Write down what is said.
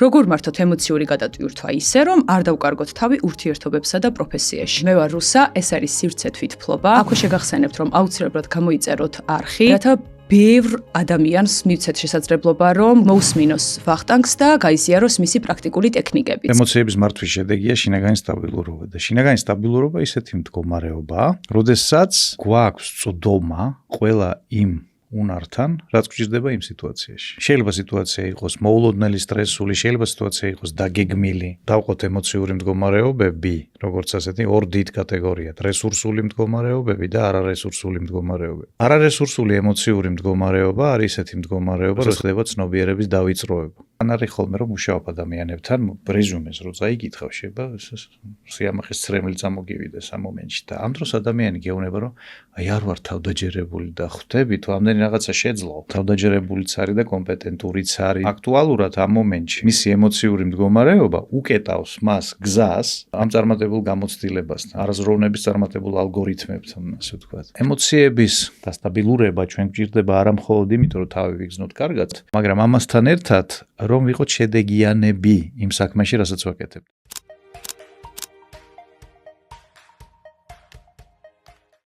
როგორ მართოთ ემოციური გადატვირთვა ისე, რომ არ დავკარგოთ თავი ურთიერთობებსა და პროფესიაში. მე ვარ რუსა, ეს არის სივრცე თვითფლობა. აქვე შეგახსენებთ, რომ აუცილებლად გამოიწეროთ არხი, რათა ბევრ ადამიანს მივცეთ შესაძლებლობა, რომ მოусმინოს ვახტანგს და გაიზიაროს მისი პრაქტიკული ტექნიკები. ემოციების მართვის შედეგია შინაგანი სტაბილურობა და შინაგანი სტაბილურობა ისეთი მდგომარეობაა, როდესაც გვაქვს წვდომა ყველა იმ უნართან, რაც გვჭირდება იმ სიტუაციაში. შეიძლება სიტუაცია იყოს მოულოდნელი სტრესული, შეიძლება სიტუაცია იყოს დაგეგმილი. დავყოთ ემოციური მდგომარეობები, როგორც ასეთი ორ დიდ კატეგორიად: რესურსული მდგომარეობები და არარესურსული მდგომარეობები. არარესურსული ემოციური მდგომარეობა არის ესეთი მდგომარეობა, რომ ხდება ცნობიერების დავიწროება. ან არის ხოლმე რომ მუშაობ ადამიანებთან, რეზუმეს რო წაიკითხავ, შეიძლება სიამახის ცრემლი წამოგივიდეს ამ მომენტში და ამ დროს ადამიანი გეუბნება, რომ აი არ ვარ თავდაჯერებული და ხვდები თუ ამდენი რაღაცა შეძლო. თავდაჯერებულიც არის და კომპეტენტურიც არის. აქტუალურად ამ მომენტში მისი ემოციური მდგომარეობა უკეტავს მას გზას ამ წარმატებულ გამოცდილებასთან, არაზროვნების წარმატებულ ალგორითმებთან, ასე ვთქვათ. ემოციების დასტაბილურება ჩვენ გვჭირდება არა მხოლოდ იმიტომ, რომ თავი ვიგზნოთ კარგად, მაგრამ ამასთან ერთად რომ ვიყოთ შედეგიანები იმ საქმეში, რასაც ვაკეთებთ.